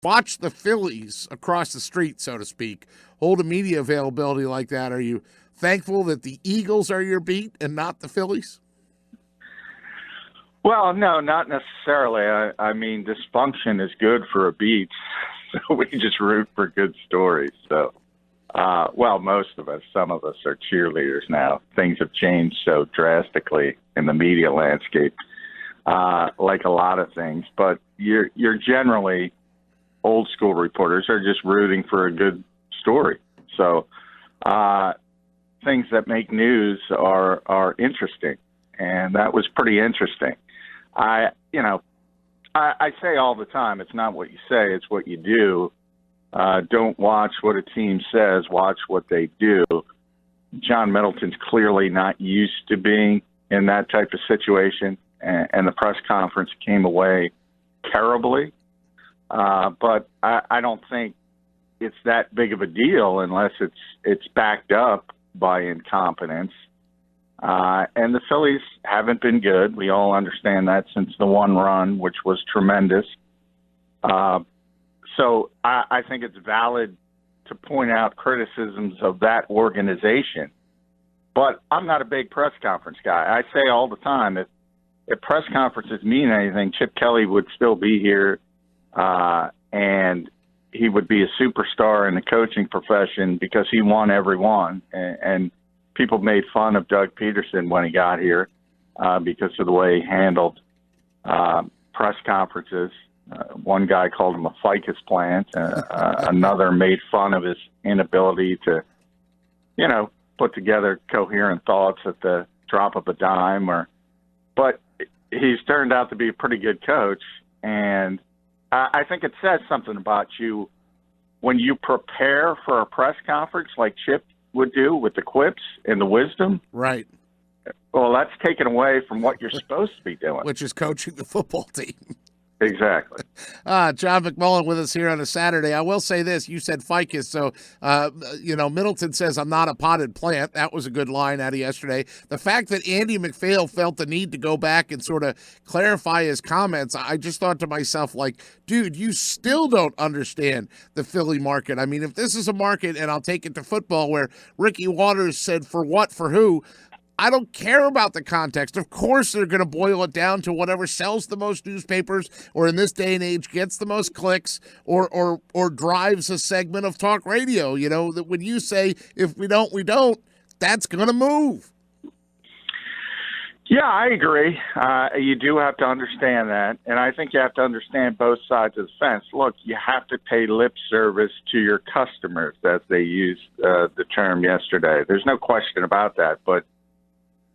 watch the Phillies across the street, so to speak, hold a media availability like that, are you thankful that the Eagles are your beat and not the Phillies? Well, no, not necessarily. I mean, dysfunction is good for a beat, so we just root for good stories. So, well, most of us, some of us are cheerleaders now. Things have changed so drastically in the media landscape, like a lot of things. But you're generally old school reporters are just rooting for a good story. So, things that make news are interesting, and that was pretty interesting. I say all the time, it's not what you say, it's what you do. Don't watch what a team says, watch what they do. John Middleton's clearly not used to being in that type of situation, and the press conference came away terribly. But I don't think it's that big of a deal unless it's backed up by incompetence. And the Phillies haven't been good. We all understand that since the one run, which was tremendous. So I think it's valid to point out criticisms of that organization. But I'm not a big press conference guy. I say all the time, if press conferences mean anything, Chip Kelly would still be here, and he would be a superstar in the coaching profession because he won every one. And people made fun of Doug Peterson when he got here because of the way he handled press conferences. One guy called him a ficus plant. Another made fun of his inability to, put together coherent thoughts at the drop of a dime. But he's turned out to be a pretty good coach, and I think it says something about you when you prepare for a press conference like Chip would do with the quips and the wisdom. Right. Well, that's taken away from what you're supposed to be doing, which is coaching the football team. Exactly. John McMullen with us here on a Saturday. I will say this. You said ficus. So, Middleton says, I'm not a potted plant. That was a good line out of yesterday. The fact that Andy McPhail felt the need to go back and sort of clarify his comments, I just thought to myself, dude, you still don't understand the Philly market. I mean, if this is a market, and I'll take it to football, where Ricky Waters said, for what, for who, I don't care about the context. Of course, they're going to boil it down to whatever sells the most newspapers, or in this day and age gets the most clicks, or drives a segment of talk radio. That when you say, if we don't, we don't, that's going to move. Yeah, I agree. You do have to understand that, and I think you have to understand both sides of the fence. Look, you have to pay lip service to your customers, as they used the term yesterday. There's no question about that, but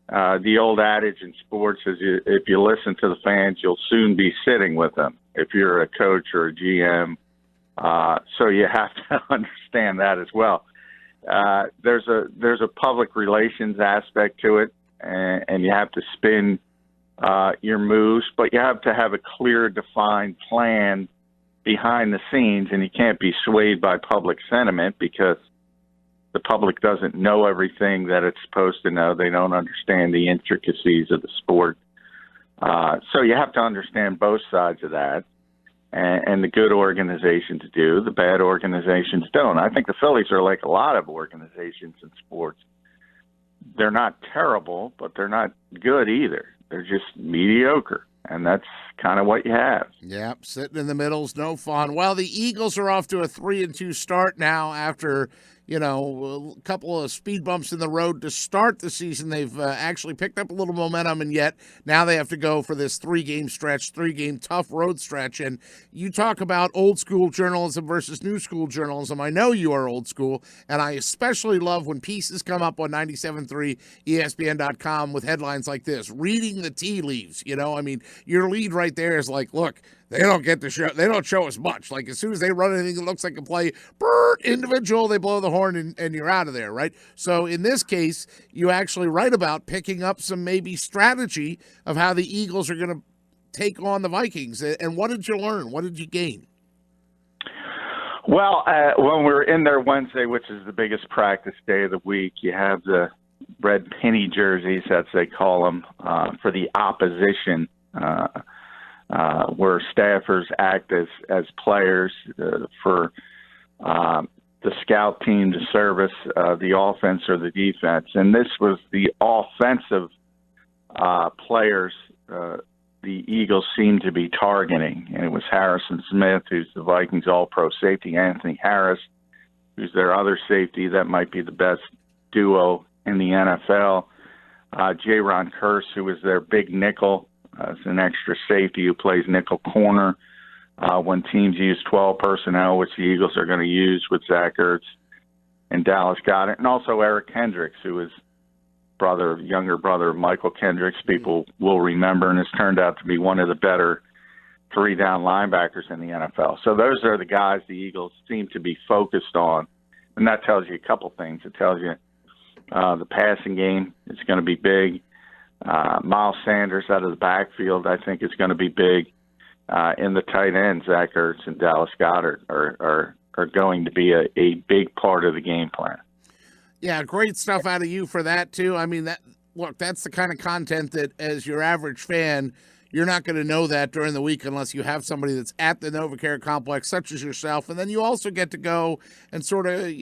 the old adage in sports is if you listen to the fans, you'll soon be sitting with them if you're a coach or a GM. So you have to understand that as well. There's a public relations aspect to it, and you have to spin your moves, but you have to have a clear, defined plan behind the scenes, and you can't be swayed by public sentiment because the public doesn't know everything that it's supposed to know. They don't understand the intricacies of the sport. So you have to understand both sides of that, and the good organizations do, the bad organizations don't. I think the Phillies are like a lot of organizations in sports. They're not terrible, but they're not good either. They're just mediocre, and that's kind of what you have. Yep, sitting in the middle is no fun. Well, the Eagles are off to a 3-2 start now after a couple of speed bumps in the road to start the season. They've actually picked up a little momentum, and yet now they have to go for this three-game tough road stretch. And you talk about old school journalism versus new school journalism. I know you are old school, and I especially love when pieces come up on 97.3 ESPN.com with headlines like this, reading the tea leaves. Your lead right there is like, look, they don't show us much. Like, as soon as they run anything that looks like a play, individual, they blow the horn and you're out of there, right? So in this case, you actually write about picking up some maybe strategy of how the Eagles are going to take on the Vikings. And what did you learn? What did you gain? Well, when we're in there Wednesday, which is the biggest practice day of the week, you have the red penny jerseys, as they call them, for the opposition. where staffers act as players for the scout team to service the offense or the defense. And this was the offensive players the Eagles seemed to be targeting. And it was Harrison Smith, who's the Vikings all-pro safety, Anthony Harris, who's their other safety. That might be the best duo in the NFL. J-Ron Curse, who was their big nickel, is an extra safety who plays nickel corner when teams use 12 personnel, which the Eagles are going to use with Zach Ertz and Dallas Goedert. And also Eric Kendricks, who is younger brother of Michael Kendricks, people will remember, and has turned out to be one of the better three-down linebackers in the NFL. So those are the guys the Eagles seem to be focused on, and that tells you a couple things. It tells you the passing game is going to be big. Miles Sanders out of the backfield, I think, is going to be big. In the tight end, Zach Ertz and Dallas Goedert are going to be a big part of the game plan. Yeah, great stuff out of you for that, too. I mean, that's the kind of content that, as your average fan, you're not going to know that during the week unless you have somebody that's at the NovaCare complex, such as yourself. And then you also get to go and sort of,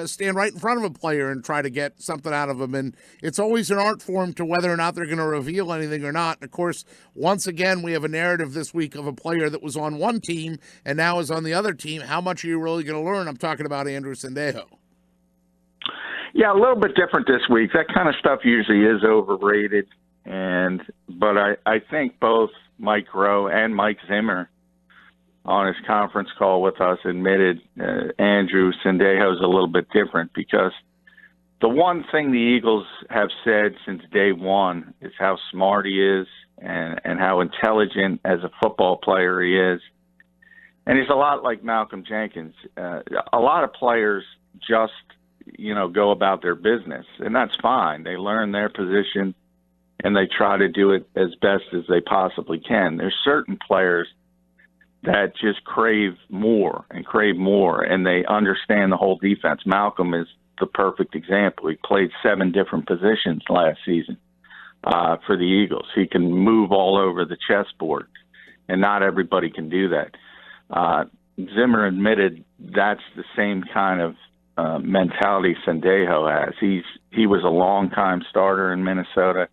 stand right in front of a player and try to get something out of them. And it's always an art form to whether or not they're going to reveal anything or not. And, of course, once again, we have a narrative this week of a player that was on one team and now is on the other team. How much are you really going to learn? I'm talking about Andrew Sendejo. Yeah, a little bit different this week. That kind of stuff usually is overrated. But I think both Mike Rowe and Mike Zimmer on his conference call with us admitted Andrew Sendejo is a little bit different, because the one thing the Eagles have said since day one is how smart he is and how intelligent as a football player he is. And he's a lot like Malcolm Jenkins. A lot of players just go about their business, and that's fine. They learn their position, and they try to do it as best as they possibly can. There's certain players that just crave more, and they understand the whole defense. Malcolm is the perfect example. He played 7 different positions last season for the Eagles. He can move all over the chessboard, and not everybody can do that. Zimmer admitted that's the same kind of mentality Sendejo has. He was a long-time starter in Minnesota,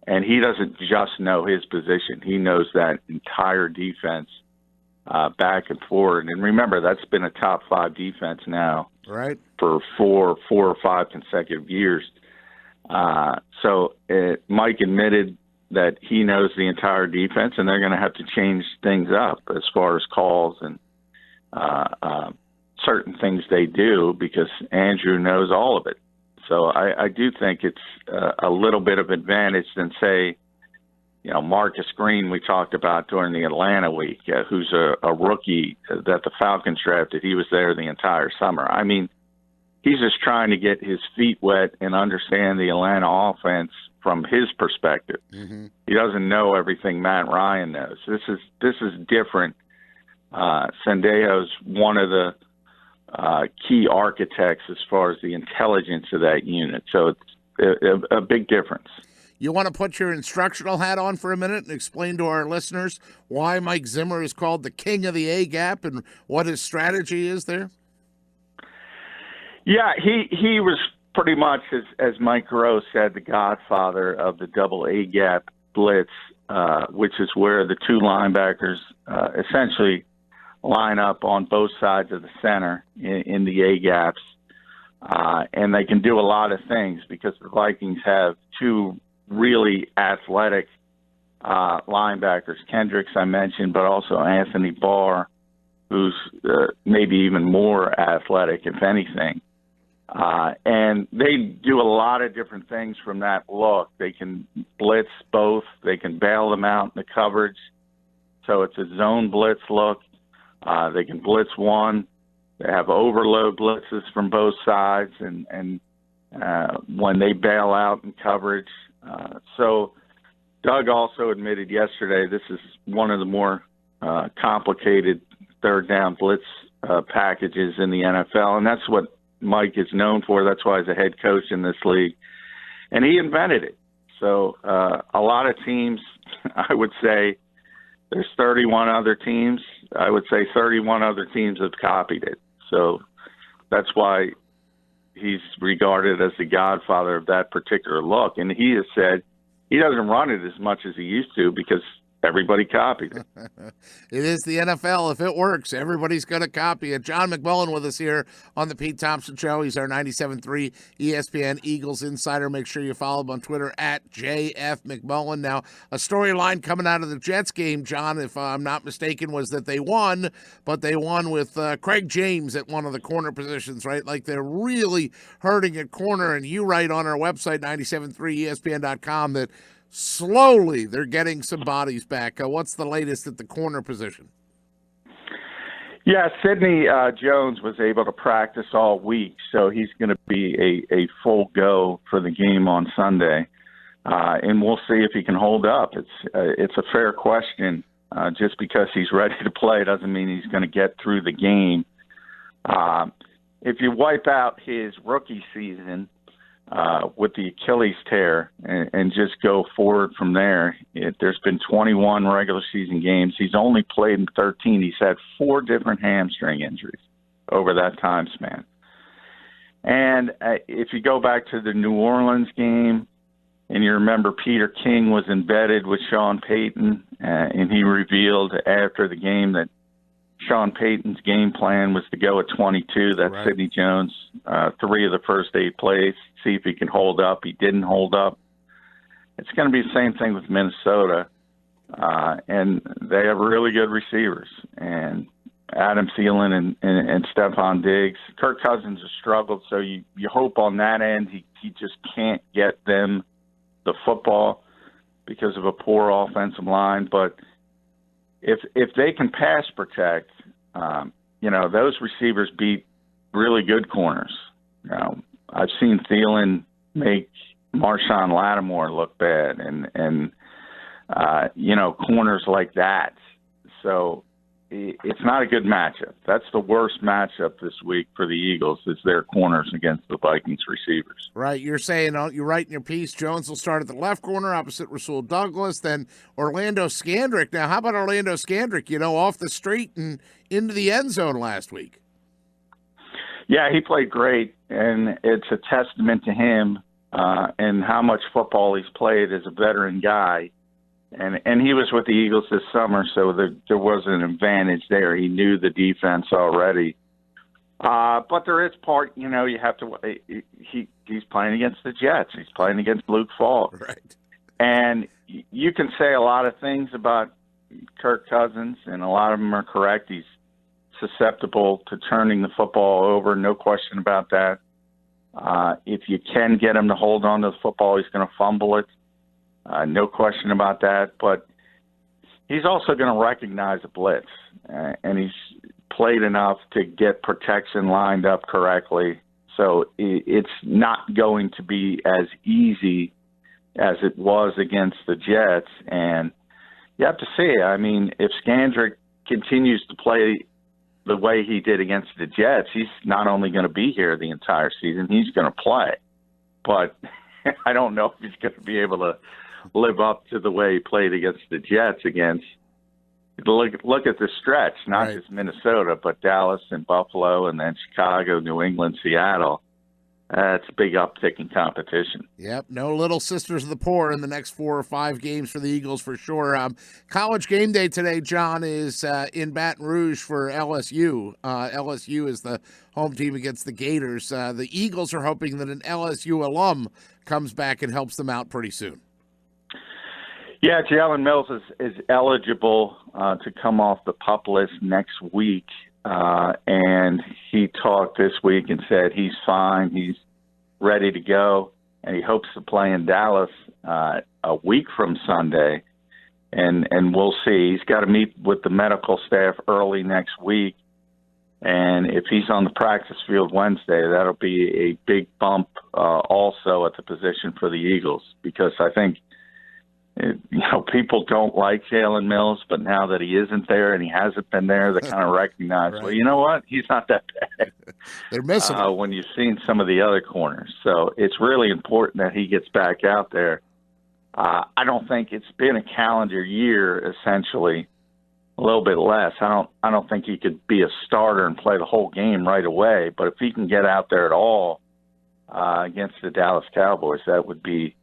and he doesn't just know his position. He knows that entire defense back and forward. And remember, that's been a top 5 defense now, right, for four or five consecutive years. So Mike admitted that he knows the entire defense, and they're going to have to change things up as far as calls and certain things they do, because Andrew knows all of it. So I do think it's a little bit of advantage than, say, Marcus Green, we talked about during the Atlanta week, who's a rookie that the Falcons drafted. He was there the entire summer. I mean, he's just trying to get his feet wet and understand the Atlanta offense from his perspective. Mm-hmm. He doesn't know everything Matt Ryan knows. This is different. Sendejo's one of the key architects as far as the intelligence of that unit. So it's a big difference. You want to put your instructional hat on for a minute and explain to our listeners why Mike Zimmer is called the king of the A-gap and what his strategy is there? Yeah, he was pretty much, as Mike Rowe said, the godfather of the double A-gap blitz, which is where the two linebackers essentially line up on both sides of the center in the A-gaps. And they can do a lot of things because the Vikings have two really athletic linebackers. Kendricks, I mentioned, but also Anthony Barr, who's maybe even more athletic, if anything. And they do a lot of different things from that look. They can blitz both. They can bail them out in the coverage. So it's a zone blitz look. They can blitz one. They have overload blitzes from both sides, and when they bail out in coverage. So Doug also admitted yesterday this is one of the more complicated third down blitz packages in the NFL, and that's what Mike is known for. That's why he's a head coach in this league, and he invented it. So a lot of teams, I would say, There's 31 other teams. I would say 31 other teams have copied it. So that's why he's regarded as the godfather of that particular look. And he has said he doesn't run it as much as he used to because everybody copied it. It is the NFL. If it works, everybody's going to copy it. John McMullen with us here on the Pete Thompson Show. He's our 97.3 ESPN Eagles insider. Make sure you follow him on Twitter at JF McMullen. Now, a storyline coming out of the Jets game, John, if I'm not mistaken, was that they won, but they won with Craig James at one of the corner positions, right? Like they're really hurting at corner. And you write on our website, 973ESPN.com, that slowly they're getting some bodies back. What's the latest at the corner position? Yeah, Sidney Jones was able to practice all week, so he's going to be a full go for the game on Sunday, and we'll see if he can hold up. It's a fair question. Just because he's ready to play doesn't mean he's going to get through the game. If you wipe out his rookie season with the Achilles tear and just go forward from there, there's been 21 regular season games. He's only played in 13. He's had 4 different hamstring injuries over that time span. And if you go back to the New Orleans game, and you remember Peter King was embedded with Sean Payton, and he revealed after the game that Sean Payton's game plan was to go at 22. That's right. Sidney Jones, 3 of the first 8 plays, see if he can hold up. He didn't hold up. It's going to be the same thing with Minnesota, and they have really good receivers. And Adam Thielen and Stephon Diggs. Kirk Cousins has struggled, so you hope on that end he just can't get them the football because of a poor offensive line. But if they can pass protect, those receivers beat really good corners. I've seen Thielen make Marshawn Lattimore look bad, and corners like that. So it's not a good matchup. That's the worst matchup this week for the Eagles, is their corners against the Vikings receivers. Right. You're saying, you write in your piece, Jones will start at the left corner opposite Rasul Douglas, then Orlando Scandrick. Now, how about Orlando Scandrick, off the street and into the end zone last week? Yeah, he played great, and it's a testament to him and how much football he's played as a veteran guy. And he was with the Eagles this summer, so there was an advantage there. He knew the defense already. But there is part, you have to – he's playing against the Jets. He's playing against Luke Falk. Right. And you can say a lot of things about Kirk Cousins, and a lot of them are correct. He's susceptible to turning the football over, no question about that. If you can get him to hold on to the football, he's going to fumble it. No question about that. But he's also going to recognize a blitz, and he's played enough to get protection lined up correctly. So it's not going to be as easy as it was against the Jets. And you have to see, if Scandrick continues to play the way he did against the Jets, he's not only going to be here the entire season, he's going to play. But I don't know if he's going to be able to live up to the way he played against the Jets look at the stretch, not just Minnesota, but Dallas and Buffalo, and then Chicago, New England, Seattle. That's a big uptick in competition. Yep, no little sisters of the poor in the next 4 or 5 games for the Eagles for sure. College game day today, John, is in Baton Rouge for LSU. LSU is the home team against the Gators. The Eagles are hoping that an LSU alum comes back and helps them out pretty soon. Yeah, Jalen Mills is eligible to come off the PUP list next week. And he talked this week and said he's fine, he's ready to go, and he hopes to play in Dallas a week from Sunday. And we'll see. He's got to meet with the medical staff early next week. And if he's on the practice field Wednesday, that'll be a big bump also at the position for the Eagles, because I think people don't like Jalen Mills, but now that he isn't there and he hasn't been there, they kind of recognize, well, you know what? He's not that bad. They're missing him. When you've seen some of the other corners. So it's really important that he gets back out there. I don't think it's been a calendar year, essentially, a little bit less. I don't think he could be a starter and play the whole game right away. But if he can get out there at all against the Dallas Cowboys, that would be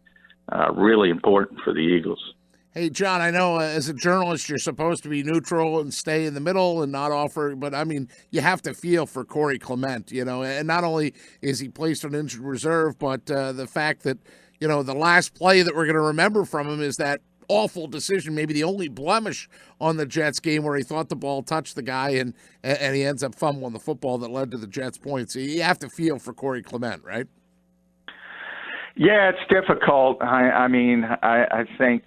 really important for the Eagles. Hey, John, I know as a journalist you're supposed to be neutral and stay in the middle and not offer, but I mean, you have to feel for Corey Clement, and not only is he placed on injured reserve, but the fact that, the last play that we're going to remember from him is that awful decision, maybe the only blemish on the Jets game where he thought the ball touched the guy and he ends up fumbling the football that led to the Jets points. So you have to feel for Corey Clement, right? Yeah, it's difficult. I think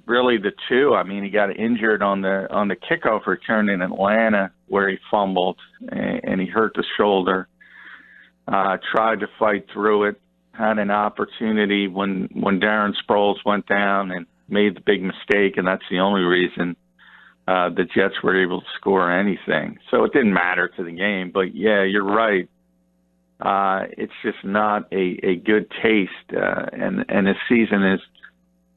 really the two. I mean, he got injured on the kickoff return in Atlanta where he fumbled and he hurt the shoulder. Tried to fight through it. Had an opportunity when Darren Sproles went down and made the big mistake, and that's the only reason the Jets were able to score anything. So it didn't matter to the game. But, yeah, you're right. It's just not a good taste, and his season is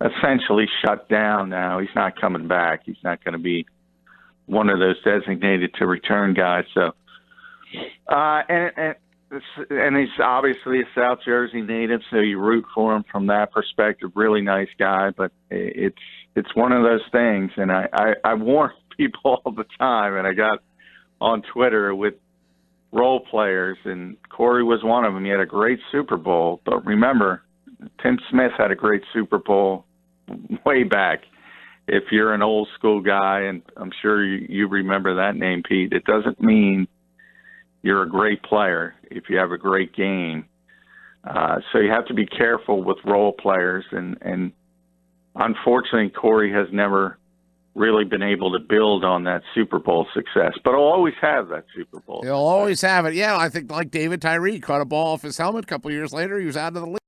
essentially shut down now. He's not coming back. He's not going to be one of those designated to return guys. So, and he's obviously a South Jersey native, so you root for him from that perspective. Really nice guy, but it's one of those things. And I warn people all the time, and I got on Twitter with role players, and Corey was one of them. He had a great Super Bowl, but remember, Tim Smith had a great Super Bowl way back. If you're an old school guy, and I'm sure you remember that name, Pete, it doesn't mean you're a great player if you have a great game. So you have to be careful with role players, and unfortunately, Corey has never really been able to build on that Super Bowl success, but he'll always have that Super Bowl. He'll always have it. Yeah, I think like David Tyree caught a ball off his helmet a couple years later. He was out of the league.